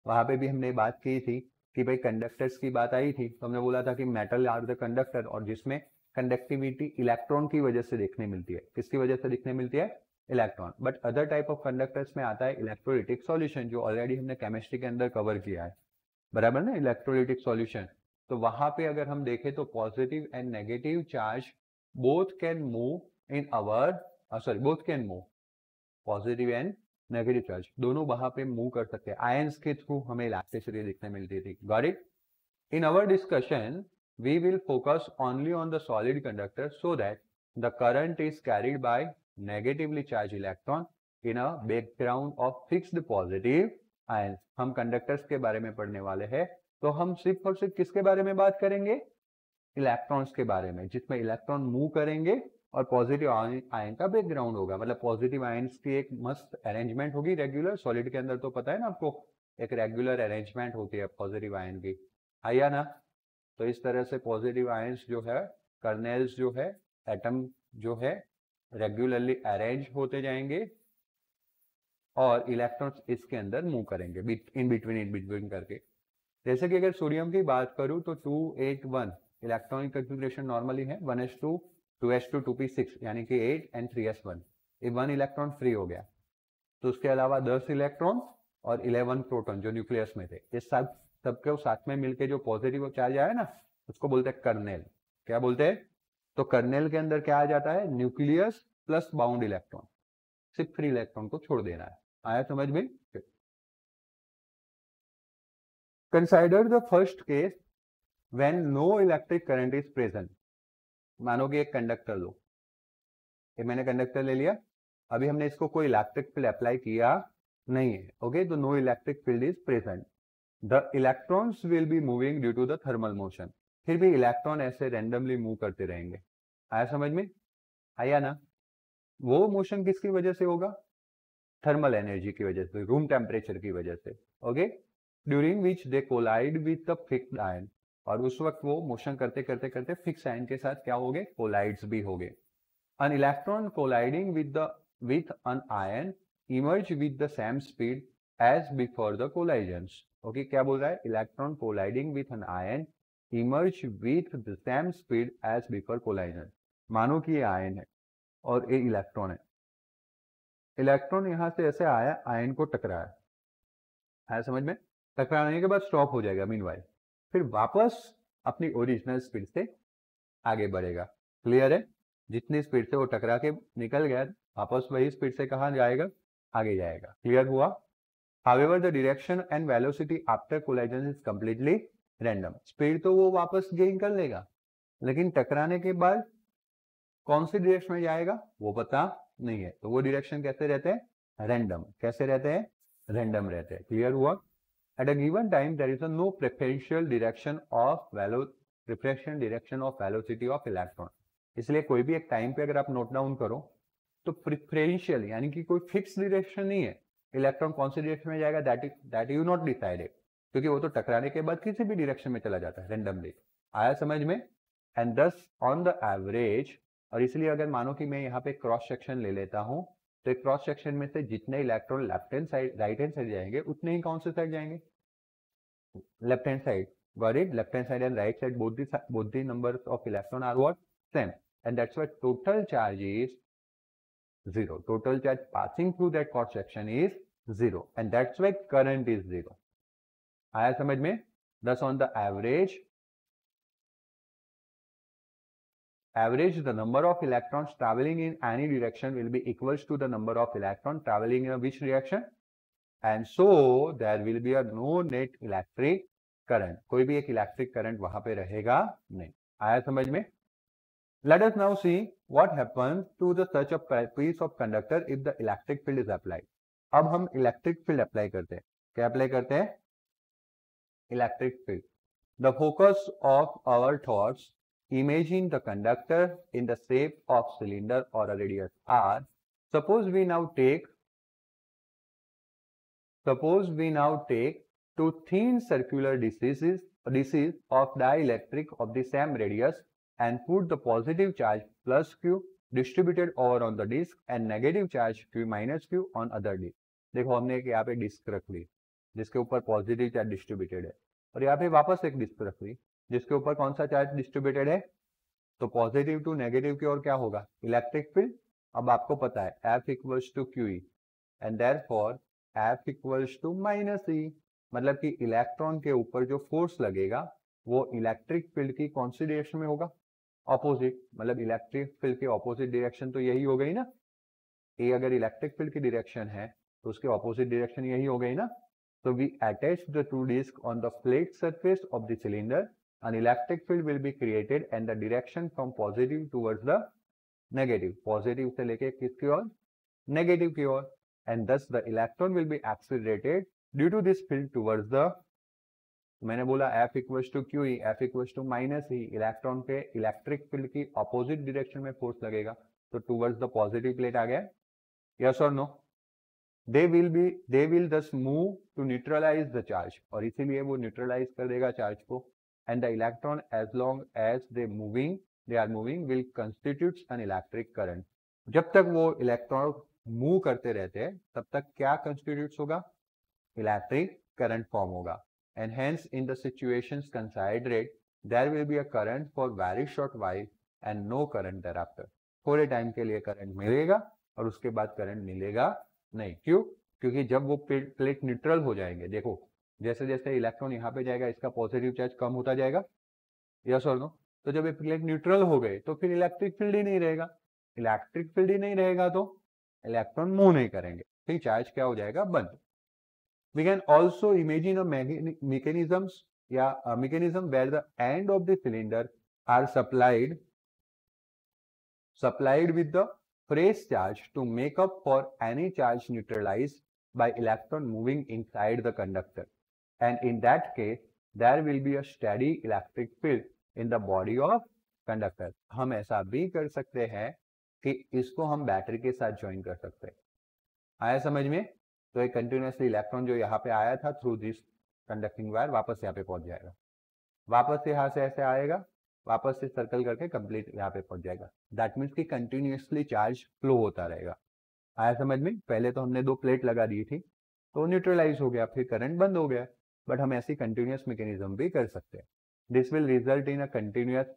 Speaker 1: वहां पे भी हमने बात की थी कि भाई कंडक्टर्स की बात आई थी, तो हमने बोला था कि मेटल आर द कंडक्टर, और जिसमें कंडक्टिविटी इलेक्ट्रॉन की वजह से देखने मिलती है। किसकी वजह से दिखने मिलती है? Electron. But other type of conductors में आता है इलेक्ट्रोलिटिक सॉल्यूशन, जो ऑलरेडी हमने केमिस्ट्री के अंदर कवर किया है, बराबर ना? Electrolytic solution. तो वहां पे अगर हम देखें तो positive and negative charge both can move in our, both can move, positive and negative charge दोनों वहां पे मूव कर सकते हैं। आयंस के थ्रू हमें इलेक्ट्रिसिटी दिखने मिलती थी। Got it? In our discussion we will focus only on the solid conductor so that the current is carried by negatively charged electron in a background of fixed positive ions. हम conductors के बारे में पढ़ने वाले हैं, तो हम सिर्फ और सिर्फ किसके बारे में बात करेंगे? इलेक्ट्रॉन्स के बारे में, जिसमें इलेक्ट्रॉन मूव करेंगे और पॉजिटिव आयन का बैकग्राउंड होगा। मतलब पॉजिटिव आयन्स की एक मस्त अरेंजमेंट होगी रेगुलर। सॉलिड के अंदर तो पता है ना आपको, एक रेगुलर अरेंजमेंट होती है पॉजिटिव आयन की, है या ना? तो इस तरह से पॉजिटिव आयन्स जो है, कर्नेल्स जो है, एटम जो है, रेगुलरली अरेंज होते जाएंगे और इलेक्ट्रॉन्स इसके अंदर मूव करेंगे इन बिटवीन करके। जैसे कि अगर सोडियम की बात करूं तो 281 इलेक्ट्रॉनिक कॉन्फ़िगरेशन नॉर्मली है 1s2 2s2 2p6 यानी कि 8 and 3s1। ये 1 इलेक्ट्रॉन फ्री हो गया, तो उसके अलावा 10 इलेक्ट्रॉन और 11 प्रोटॉन जो न्यूक्लियस में थे, ये सबके साथ में मिलके जो पॉजिटिव चार्ज आया ना, उसको बोलते हैं कर्नेल। क्या बोलते हैं? तो कर्नेल के अंदर क्या आ जाता है? न्यूक्लियस प्लस बाउंड इलेक्ट्रॉन, सिर्फ फ्री इलेक्ट्रॉन को छोड़ देना है। आया समझ में? Consider the first case when no electric current is present। मानो कि एक कंडक्टर लो, ये मैंने कंडक्टर ले लिया, अभी हमने इसको कोई इलेक्ट्रिक फील्ड अप्लाई किया नहीं है, ओके? तो no electric field is present. The electrons will be moving due to the thermal motion. फिर भी इलेक्ट्रॉन ऐसे रैंडमली मूव करते रहेंगे। आया समझ में? आया ना? वो मोशन किसकी वजह से होगा? थर्मल एनर्जी की वजह से, रूम टेम्परेचर की वजह से, okay? During which they collide with the fixed ion, और उस वक्त वो मोशन करते करते करते फिक्स आयन के साथ क्या हो गए? कोलाइड्स भी हो गए। An electron colliding with an ion emerge with the same speed as before the collisions। Okay, क्या बोल रहा है? Electron colliding with an ion emerge with the same speed as before collision. मानो कि ये आयन है और ये इलेक्ट्रॉन है, इलेक्ट्रॉन यहां से ऐसे आया, आयन को टकराया, आया समझ में? टकराने के बाद स्टॉप हो जाएगा मीनवाइल, फिर वापस अपनी ओरिजिनल स्पीड से आगे बढ़ेगा। क्लियर है? जितनी स्पीड से वो टकरा के निकल गया, वापस वही स्पीड से कहाँ जाएगा? आगे जाएगा। क्लियर हुआ? However, the direction and velocity after collision is completely random। Speed तो वो वापस गेन कर लेगा, लेकिन टकराने के बाद कौन सी डायरेक्शन में जाएगा वो पता नहीं है। तो वो डायरेक्शन कैसे रहते हैं? रैंडम। कैसे रहते हैं? रैंडम रहते हैं। क्लियर हुआ? At a given time there is a no preferential direction of velocity of electron। इसलिए कोई भी एक टाइम पे अगर आप नोट डाउन करो तो प्रिफरेंशियल यानी कि कोई फिक्स डायरेक्शन नहीं है, इलेक्ट्रॉन कौन सी डायरेक्शन में जाएगा दैट यू नॉट डिसाइडेड, क्योंकि वो तो टकराने के बाद किसी भी डायरेक्शन में चला जाता है रैंडमली। आया समझ में? एंड दस ऑन द एवरेज, और इसलिए अगर मानो कि मैं यहाँ पे क्रॉस सेक्शन ले लेता हूँ, तो क्रॉस सेक्शन में से जितने electron left hand side right hand side जाएंगे, उतने ही कौन से साइड जाएंगे? Left hand side. Got it? Left hand side and right side, both the numbers of electron are what? Same. And that's why total charge is 0. Total charge passing through that cross section is 0. And that's why current is 0. आया समझ में? Thus on the average, the number of electrons traveling in any direction will be equals to the number of electrons traveling in which direction? And so there will be a no net electric current। कोई भी एक electric current वहां पे रहेगा नहीं। आया समझ में? Let us now see what happens to the such a piece of conductor if the electric field is applied। अब हम इलेक्ट्रिक फील्ड अप्लाई करते हैं। क्या अप्लाई करते हैं? Electric field. The focus of our thoughts, imagine the conductor in the shape of cylinder or a radius r। Suppose we now take two thin circular dishes of dielectric of the same radius and put the positive charge plus q distributed over on the disc and negative charge q minus q on other disc। देखो हमने यहाँ पे disc रख ली जिसके ऊपर positive charge distributed है, और यहाँ पे वापस एक डिस्क रख ली जिसके ऊपर कौन सा चार्ज डिस्ट्रीब्यूटेड है? तो पॉजिटिव टू नेगेटिव की ओर क्या होगा? Electric field. अब आपको पता है F equals to Q E and therefore F equals to minus E, मतलब कि इलेक्ट्रॉन के ऊपर जो फोर्स लगेगा वो इलेक्ट्रिक फील्ड की कौन सी डायरेक्शन में होगा? ऑपोजिट। मतलब इलेक्ट्रिक फील्ड की ऑपोजिट डायरेक्शन तो यही हो गई ना। ए अगर इलेक्ट्रिक फील्ड की डायरेक्शन है तो उसकी ऑपोजिट डायरेक्शन यही हो गई ना। तो we attach the two disc on the flat surface of the cylinder an electric field will be created and the direction from positive towards the negative, positive से लेके किसकी ओर, negative की ओर, and thus the electron will be accelerated due to this field towards the, मैंने बोला F equals to Q E, F equals to minus E, electron पे electric field की opposite direction में force लगेगा, तो टुवर्ड्स द पॉजिटिव प्लेट आ गया, yes और no? they will thus move to neutralize the charge, और इसीलिए वो न्यूट्रलाइज कर देगा चार्ज को, and the electron as long as they are moving will constitutes an electric current. जब तक वो इलेक्ट्रॉन मूव करते रहते हैं तब तक क्या कंस्टिट्यूट होगा, इलेक्ट्रिक करंट फॉर्म होगा, and hence in the situations considered there will be a current for very short while and no current thereafter. थोड़े टाइम के लिए करंट मिलेगा और उसके बाद करंट मिलेगा नहीं, क्यों? क्योंकि जब वो प्लेट न्यूट्रल हो जाएंगे, देखो जैसे जैसे इलेक्ट्रॉन यहाँ पे जाएगा इसका पॉजिटिव चार्ज कम होता जाएगा, यस और नो? तो जब ये प्लेट न्यूट्रल हो गए तो फिर इलेक्ट्रिक फील्ड ही नहीं रहेगा, इलेक्ट्रिक फील्ड ही नहीं रहेगा तो इलेक्ट्रॉन मूव नहीं करेंगे, फिर चार्ज क्या हो जाएगा, बंद. We can also imagine a mechanism where the end of the cylinder are supplied with the fresh charge to make up for any charge neutralized by electron moving inside the conductor, and in that case there will be a steady electric field in the body of conductor. हम ऐसा भी कर सकते हैं कि इसको हम battery के साथ ज्वाइन कर सकते हैं, आया समझ में? तो एक कंटिन्यूसली इलेक्ट्रॉन जो यहाँ पे आया था थ्रू दिस कंडक्टिंग वायर वापस यहाँ पे पहुंच जाएगा, वापस से यहाँ से ऐसे आएगा, वापस से सर्कल करके कंप्लीट यहाँ पे पहुंच जाएगा. दैट मीन्स कि कंटिन्यूसली चार्ज फ्लो होता रहेगा, आया समझ में? पहले तो हमने 2 प्लेट लगा दी थी तो न्यूट्रलाइज हो गया, फिर करंट बंद हो गया, बट हम ऐसी कंटिन्यूस मैकेनिज्म भी कर सकते हैं. This will result in a continuous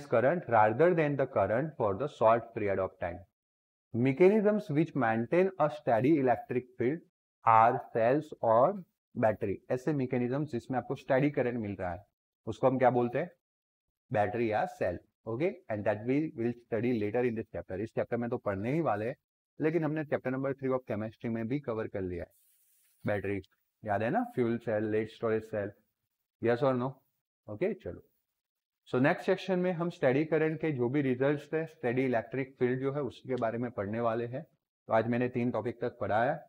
Speaker 1: current rather than the current for the short period of time. Mechanisms which maintain a steady electric field are cells और बैटरी. ऐसे mechanisms जिसमें आपको steady current मिल रहा है उसको हम क्या बोलते हैं, बैटरी या cell. Okay, and that we will study later in this chapter. इस चैप्टर में तो पढ़ने ही वाले हैं, लेकिन हमने चैप्टर नंबर 3 ऑफ केमिस्ट्री में भी कवर कर लिया है. बैटरी याद है ना, fuel cell, lead storage cell, yes और नो? ओके, चलो. सो नेक्स्ट सेक्शन में हम स्टेडी करंट के जो भी रिजल्ट्स थे, स्टेडी इलेक्ट्रिक फील्ड जो है उसके बारे में पढ़ने वाले हैं. तो आज मैंने 3 टॉपिक तक पढ़ाया,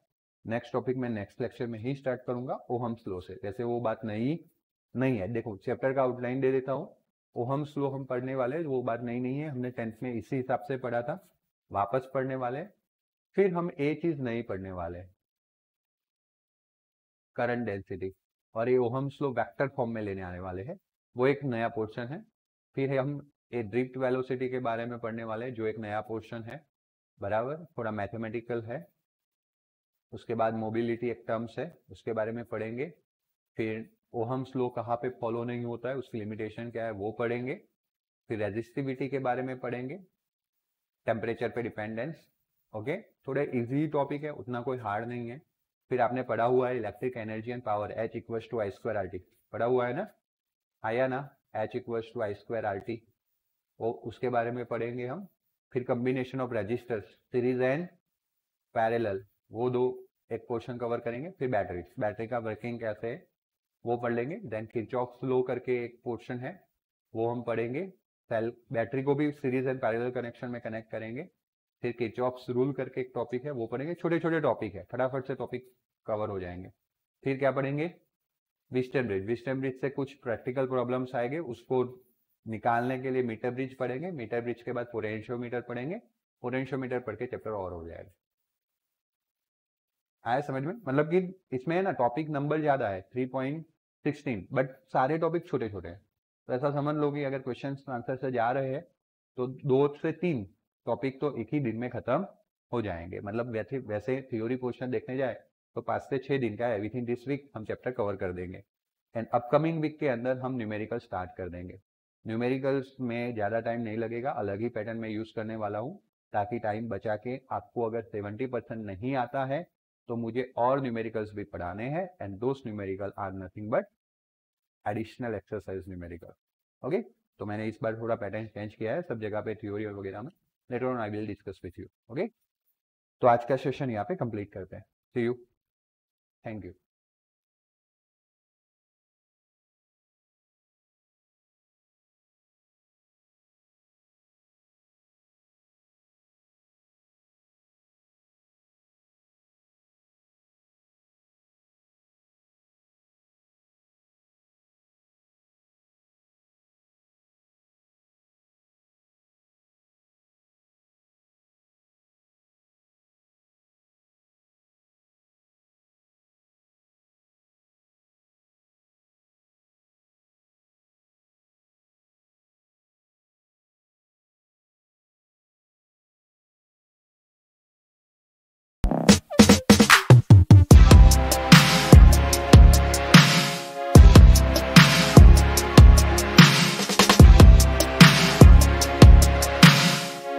Speaker 1: नेक्स्ट टॉपिक मैं नेक्स्ट लेक्चर में ही स्टार्ट करूंगा ओहम स्लो से. वैसे वो बात नहीं है, देखो चैप्टर का आउटलाइन दे देता हूँ. ओहम स्लो हम पढ़ने वाले, वो बात नहीं है, हमने 10th में इसी हिसाब से पढ़ा था, वापस पढ़ने वाले. फिर हम एक चीज नहीं पढ़ने वाले, करंट डेंसिटी, और ये ओहम स्लो वेक्टर फॉर्म में लेने आने वाले हैं, वो एक नया पोर्शन है. फिर हम एक ड्रिफ्ट वेलोसिटी के बारे में पढ़ने वाले हैं जो एक नया पोर्शन है, बराबर, थोड़ा मैथमेटिकल है. उसके बाद मोबिलिटी एक टर्म्स है, उसके बारे में पढ़ेंगे. फिर ओहम्स लॉ कहाँ पे फॉलो नहीं होता है, उसकी लिमिटेशन क्या है वो पढ़ेंगे. फिर रेजिस्टिविटी के बारे में पढ़ेंगे, टेम्परेचर पे डिपेंडेंस. ओके, थोड़े इजी टॉपिक है, उतना कोई हार्ड नहीं है. फिर आपने पढ़ा हुआ है electric energy and power, H equals to I2RT, पढ़ा हुआ है ना, आया ना, H इक्वल्स टू I2RT, वो उसके बारे में पढ़ेंगे हम. फिर combination of resistors, series and parallel, वो 2 एक पोर्शन कवर करेंगे. फिर बैटरी का वर्किंग कैसे है वो पढ़ लेंगे. देन किरचॉफ्स लॉ करके एक पोर्शन है वो हम पढ़ेंगे. सेल बैटरी को भी सीरीज एंड पैरेलल कनेक्शन में कनेक्ट करेंगे. फिर किरचॉफ्स रूल करके एक टॉपिक है वो पढ़ेंगे. छोटे छोटे टॉपिक है, फटाफट से टॉपिक कवर हो जाएंगे. फिर क्या पढ़ेंगे, व्हीटस्टोन ब्रिज से कुछ प्रैक्टिकल प्रॉब्लम्स आएंगे, उसको निकालने के लिए मीटर ब्रिज पढ़ेंगे. मीटर ब्रिज के बाद पोटेंशियोमीटर पढ़ेंगे. पोटेंशियोमीटर पढ़ के चैप्टर और हो जाएगा. आया समझ में? मतलब कि इसमें ना टॉपिक नंबर ज्यादा है 3.16, बट सारे टॉपिक छोटे छोटे हैं. तो ऐसा समझ लो कि अगर क्वेश्चन आंसर से जा रहे हैं तो 2 से 3 टॉपिक तो एक ही दिन में खत्म हो जाएंगे. मतलब वैसे थ्योरी पोर्शन देखने जाए तो 5 से 6 दिन का है. विद इन दिस वीक हम चैप्टर कवर कर देंगे, एंड अपकमिंग वीक के अंदर हम न्यूमेरिकल स्टार्ट कर देंगे. न्यूमेरिकल्स में ज़्यादा टाइम नहीं लगेगा, अलग ही पैटर्न में यूज़ करने वाला हूँ ताकि टाइम बचा के, आपको अगर 70% नहीं आता है तो मुझे और न्यूमेरिकल्स भी पढ़ाने हैं, and those numerical are nothing but additional exercise numerical. Okay, तो मैंने इस बार थोड़ा पैटर्न चेंज किया है सब जगह पे थ्योरी और वगैरह में. Later on I will discuss with you. Okay, तो आज का सेशन यहाँ पे कंप्लीट करते हैं. सी यू, थैंक यू.